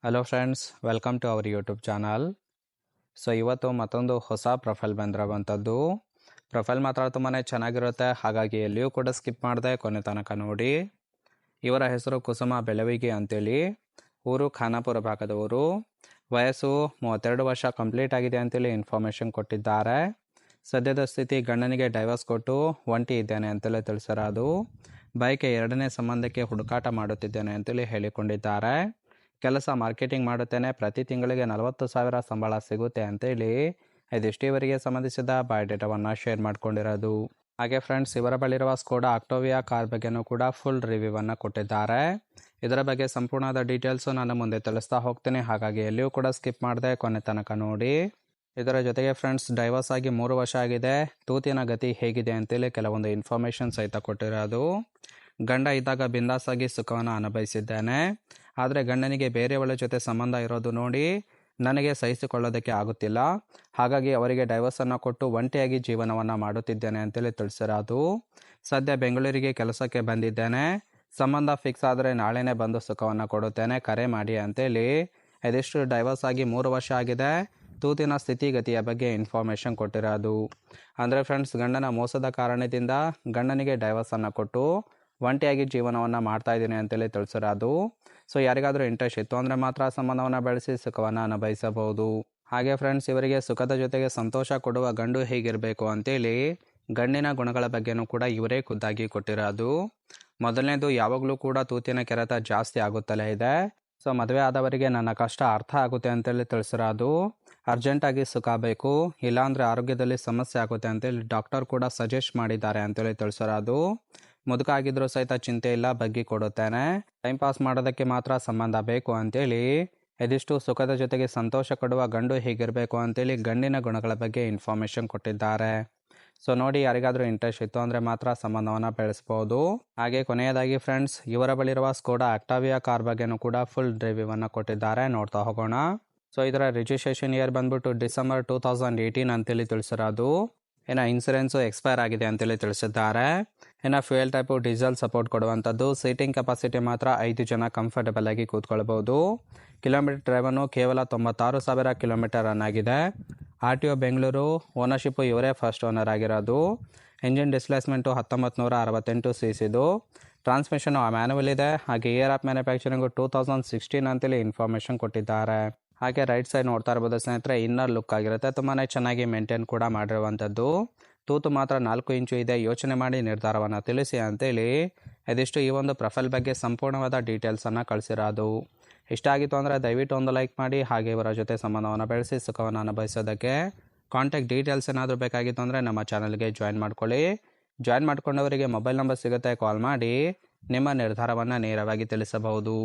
Hello friends, welcome to our YouTube channel. So ಇವತ್ತು ಮತ್ತೊಂದು ಹೊಸ ಪ್ರೊಫೈಲ್ ಬಂದಿರುವಂಥದ್ದು. ಪ್ರೊಫೈಲ್ ಮಾತ್ರ ತುಂಬಾ ಚೆನ್ನಾಗಿರುತ್ತೆ, ಹಾಗಾಗಿ ಎಲ್ಲಿಯೂ ಕೂಡ ಸ್ಕಿಪ್ ಮಾಡದೆ ಕೊನೆ ತನಕ ನೋಡಿ. ಇವರ ಹೆಸರು ಕುಸುಮ ಬೆಳವಿಗಿ ಅಂತೇಳಿ, ಊರು ಖಾನಾಪುರ ಭಾಗದವರು. ವಯಸ್ಸು 32 ವರ್ಷ ಕಂಪ್ಲೀಟ್ ಆಗಿದೆ ಅಂತೇಳಿ ಇನ್ಫಾರ್ಮೇಷನ್ ಕೊಟ್ಟಿದ್ದಾರೆ. ಸದ್ಯದ ಸ್ಥಿತಿ ಗಂಡನಿಗೆ ಡೈವರ್ಸ್ ಕೊಟ್ಟು ಒಂಟಿ ಇದ್ದೇನೆ ಅಂತಲೇ ತಿಳಿಸಿರೋದು. ಬೈಕ್ ಎರಡನೇ ಸಂಬಂಧಕ್ಕೆ ಹುಡುಕಾಟ ಮಾಡುತ್ತಿದ್ದೇನೆ ಅಂತೇಳಿ ಹೇಳಿಕೊಂಡಿದ್ದಾರೆ. ಕೆಲಸ ಮಾರ್ಕೆಟಿಂಗ್ ಮಾಡುತ್ತೇನೆ, ಪ್ರತಿ ತಿಂಗಳಿಗೆ 40,000 ಸಂಬಳ ಸಿಗುತ್ತೆ ಅಂತೇಳಿ ಇದಿಷ್ಟು ಇವರಿಗೆ ಸಂಬಂಧಿಸಿದ ಬಯೋಡೇಟಾವನ್ನು ಶೇರ್ ಮಾಡ್ಕೊಂಡಿರೋದು. ಹಾಗೆ ಫ್ರೆಂಡ್ಸ್, ಇವರ ಬಳಿರುವ ಸ್ಕೋಡಾ ಆಕ್ಟೋವಿಯಾ ಕಾರ್ ಬಗ್ಗೆನೂ ಕೂಡ ಫುಲ್ ರಿವ್ಯೂವನ್ನು ಕೊಟ್ಟಿದ್ದಾರೆ. ಇದರ ಬಗ್ಗೆ ಸಂಪೂರ್ಣವಾದ ಡೀಟೇಲ್ಸು ನಾನು ಮುಂದೆ ತಿಳಿಸ್ತಾ ಹೋಗ್ತೀನಿ, ಹಾಗಾಗಿ ಎಲ್ಲಿಯೂ ಕೂಡ ಸ್ಕಿಪ್ ಮಾಡದೆ ಕೊನೆ ತನಕ ನೋಡಿ. ಇದರ ಜೊತೆಗೆ ಫ್ರೆಂಡ್ಸ್, ಡೈವರ್ಸ್ ಆಗಿ 3 ವರ್ಷ ಆಗಿದೆ, ತೂತಿನ ಗತಿ ಹೇಗಿದೆ ಅಂತೇಳಿ ಕೆಲವೊಂದು ಇನ್ಫಾರ್ಮೇಷನ್ ಸಹಿತ ಕೊಟ್ಟಿರೋದು. ಗಂಡ ಇದ್ದಾಗ ಬಿಂದಾಸ್ ಆಗಿ ಸುಖವನ್ನು ಅನುಭವಿಸಿದ್ದೇನೆ, ಆದರೆ ಗಂಡನಿಗೆ ಬೇರೆಯವಳ ಜೊತೆ ಸಂಬಂಧ ಇರೋದು ನೋಡಿ ನನಗೆ ಸಹಿಸಿಕೊಳ್ಳೋದಕ್ಕೆ ಆಗುತ್ತಿಲ್ಲ, ಹಾಗಾಗಿ ಅವರಿಗೆ ಡೈವರ್ಸನ್ನು ಕೊಟ್ಟು ಒಂಟಿಯಾಗಿ ಜೀವನವನ್ನು ಮಾಡುತ್ತಿದ್ದೇನೆ ಅಂತೇಳಿ ತಿಳಿಸಿರೋದು. ಸದ್ಯ ಬೆಂಗಳೂರಿಗೆ ಕೆಲಸಕ್ಕೆ ಬಂದಿದ್ದೇನೆ, ಸಂಬಂಧ ಫಿಕ್ಸ್ ಆದರೆ ನಾಳೆನೇ ಬಂದು ಸುಖವನ್ನು ಕೊಡುತ್ತೇನೆ, ಕರೆ ಮಾಡಿ ಅಂತೇಳಿ ಇದಿಷ್ಟು ಡೈವರ್ಸ್ ಆಗಿ 3 ವರ್ಷ ಆಗಿದೆ, ತೂತಿನ ಸ್ಥಿತಿಗತಿಯ ಬಗ್ಗೆ ಇನ್ಫಾರ್ಮೇಷನ್ ಕೊಟ್ಟಿರೋದು. ಅಂದರೆ ಫ್ರೆಂಡ್ಸ್, ಗಂಡನ ಮೋಸದ ಕಾರಣದಿಂದ ಗಂಡನಿಗೆ ಡೈವರ್ಸನ್ನು ಕೊಟ್ಟು ಒಂಟಿಯಾಗಿ ಜೀವನವನ್ನು ಮಾಡ್ತಾ ಇದ್ದೀನಿ ಅಂತೇಳಿ ತಿಳಿಸಿರೋದು. ಸೊ ಯಾರಿಗಾದರೂ ಇಂಟ್ರೆಸ್ಟ್ ಇತ್ತು ಅಂದರೆ ಮಾತ್ರ ಸಂಬಂಧವನ್ನು ಬೆಳೆಸಿ ಸುಖವನ್ನು ಅನುಭವಿಸಬಹುದು. ಹಾಗೆ ಫ್ರೆಂಡ್ಸ್, ಇವರಿಗೆ ಸುಖದ ಜೊತೆಗೆ ಸಂತೋಷ ಕೊಡುವ ಗಂಡು ಹೇಗಿರಬೇಕು ಅಂತೇಳಿ ಗಂಡಿನ ಗುಣಗಳ ಬಗ್ಗೆನೂ ಕೂಡ ಇವರೇ ಖುದ್ದಾಗಿ ಕೊಟ್ಟಿರೋದು. ಮೊದಲನೇದು, ಯಾವಾಗಲೂ ಕೂಡ ತೂತಿನ ಕೆರೆತ ಜಾಸ್ತಿ ಆಗುತ್ತಲೇ ಇದೆ. ಸೊ ಮದುವೆ ಆದವರಿಗೆ ನನ್ನ ಕಷ್ಟ ಅರ್ಥ ಆಗುತ್ತೆ ಅಂತೇಳಿ ತಿಳಿಸಿರೋದು. ಅರ್ಜೆಂಟಾಗಿ ಸುಖ ಬೇಕು, ಇಲ್ಲಾಂದರೆ ಆರೋಗ್ಯದಲ್ಲಿ ಸಮಸ್ಯೆ ಆಗುತ್ತೆ ಅಂತೇಳಿ ಡಾಕ್ಟರ್ ಕೂಡ ಸಜೆಸ್ಟ್ ಮಾಡಿದ್ದಾರೆ ಅಂತೇಳಿ ತಿಳಿಸಿರೋದು. ಮುದುಕ ಆಗಿದ್ರೂ ಸಹಿತ ಚಿಂತೆ ಇಲ್ಲ, ಬಗ್ಗಿ ಕೊಡುತ್ತೇನೆ, ಟೈಮ್ ಪಾಸ್ ಮಾಡೋದಕ್ಕೆ ಮಾತ್ರ ಸಂಬಂಧ ಬೇಕು ಅಂತೇಳಿ ಇದಿಷ್ಟು ಸುಖದ ಜೊತೆಗೆ ಸಂತೋಷ ಕೊಡುವ ಗಂಡು ಹೇಗಿರಬೇಕು ಅಂತೇಳಿ ಗಂಡಿನ ಗುಣಗಳ ಬಗ್ಗೆ ಇನ್ಫಾರ್ಮೇಷನ್ ಕೊಟ್ಟಿದ್ದಾರೆ. ಸೊ ನೋಡಿ, ಯಾರಿಗಾದರೂ ಇಂಟ್ರೆಸ್ಟ್ ಇತ್ತು ಅಂದರೆ ಮಾತ್ರ ಸಂಬಂಧವನ್ನು ಬೆಳೆಸ್ಬೋದು. ಹಾಗೆ ಕೊನೆಯದಾಗಿ ಫ್ರೆಂಡ್ಸ್, ಇವರ ಬಳಿರುವ ಸ್ಕೋಡಾ ಆಕ್ಟಾವಿಯಾ ಕಾರ್ ಬಗ್ಗೆನೂ ಕೂಡ ಫುಲ್ ರಿವ್ಯೂವನ್ನು ಕೊಟ್ಟಿದ್ದಾರೆ, ನೋಡ್ತಾ ಹೋಗೋಣ. ಸೊ ಇದರ ರಿಜಿಸ್ಟ್ರೇಷನ್ ಇಯರ್ ಬಂದ್ಬಿಟ್ಟು ಡಿಸೆಂಬರ್ 2018 ಅಂತೇಳಿ ತಿಳಿಸಿರೋದು. ಇನ್ನು ಇನ್ಸೂರೆನ್ಸು ಎಕ್ಸ್ಪೈರ್ ಆಗಿದೆ ಅಂತೇಳಿ ತಿಳಿಸಿದ್ದಾರೆ. ಇನ್ನು ಫ್ಯೂಯಲ್ ಟೈಪು ಡೀಸೆಲ್ ಸಪೋರ್ಟ್ ಕೊಡುವಂಥದ್ದು. ಸೀಟಿಂಗ್ ಕೆಪಾಸಿಟಿ ಮಾತ್ರ 5 ಜನ ಕಂಫರ್ಟಬಲ್ ಆಗಿ ಕೂತ್ಕೊಳ್ಬೋದು. ಕಿಲೋಮೀಟರ್ ಡ್ರೈವನ್ನು ಕೇವಲ 96,000 ಕಿಲೋಮೀಟರ್ ರನ್ ಆಗಿದೆ. RTO ಬೆಂಗಳೂರು, ಓನರ್ಶಿಪ್ಪು ಇವರೇ ಫಸ್ಟ್ ಓನರ್ ಆಗಿರೋದು. Engine displacement 1968 cc. Transmission manual ಇದೆ. ಹಾಗೆ ಇಯರ್ ಆಫ್ ಮ್ಯಾನುಫ್ಯಾಕ್ಚರಿಂಗು 2016 ಅಂತೇಳಿ ಇನ್ಫಾರ್ಮೇಷನ್ ಕೊಟ್ಟಿದ್ದಾರೆ. ಹಾಗೆ ರೈಟ್ ಸೈಡ್ ನೋಡ್ತಾ ಇರ್ಬೋದು ಸ್ನೇಹಿತರೆ, ಇನ್ನರ್ ಲುಕ್ ಆಗಿರುತ್ತೆ, ತುಂಬಾ ಚೆನ್ನಾಗಿ ಮೇಂಟೈನ್ ಕೂಡ ಮಾಡಿರುವಂಥದ್ದು. ತೂತು ಮಾತ್ರ 4 ಇಂಚು ಇದೆ, ಯೋಚನೆ ಮಾಡಿ ನಿರ್ಧಾರವನ್ನು ತಿಳಿಸಿ ಅಂತೇಳಿ ಇದಿಷ್ಟು ಈ ಒಂದು ಪ್ರೊಫೈಲ್ ಬಗ್ಗೆ ಸಂಪೂರ್ಣವಾದ ಡೀಟೇಲ್ಸನ್ನು ಕಳಿಸಿರೋದು. ಇಷ್ಟ ಆಗಿತ್ತು ಅಂದರೆ ದಯವಿಟ್ಟು ಒಂದು ಲೈಕ್ ಮಾಡಿ. ಹಾಗೆ ಇವರ ಜೊತೆ ಸಂಬಂಧವನ್ನು ಬೆಳೆಸಿ ಸುಖವನ್ನು ಅನುಭವಿಸೋದಕ್ಕೆ ಕಾಂಟ್ಯಾಕ್ಟ್ ಡೀಟೇಲ್ಸ್ ಏನಾದರೂ ಬೇಕಾಗಿತ್ತು ಅಂದರೆ ನಮ್ಮ ಚಾನಲ್ಗೆ ಜಾಯಿನ್ ಮಾಡ್ಕೊಳ್ಳಿ. ಜಾಯಿನ್ ಮಾಡ್ಕೊಂಡವರಿಗೆ ಮೊಬೈಲ್ ನಂಬರ್ ಸಿಗುತ್ತೆ, ಕಾಲ್ ಮಾಡಿ ನಿಮ್ಮ ನಿರ್ಧಾರವನ್ನು ನೇರವಾಗಿ ತಿಳಿಸಬಹುದು.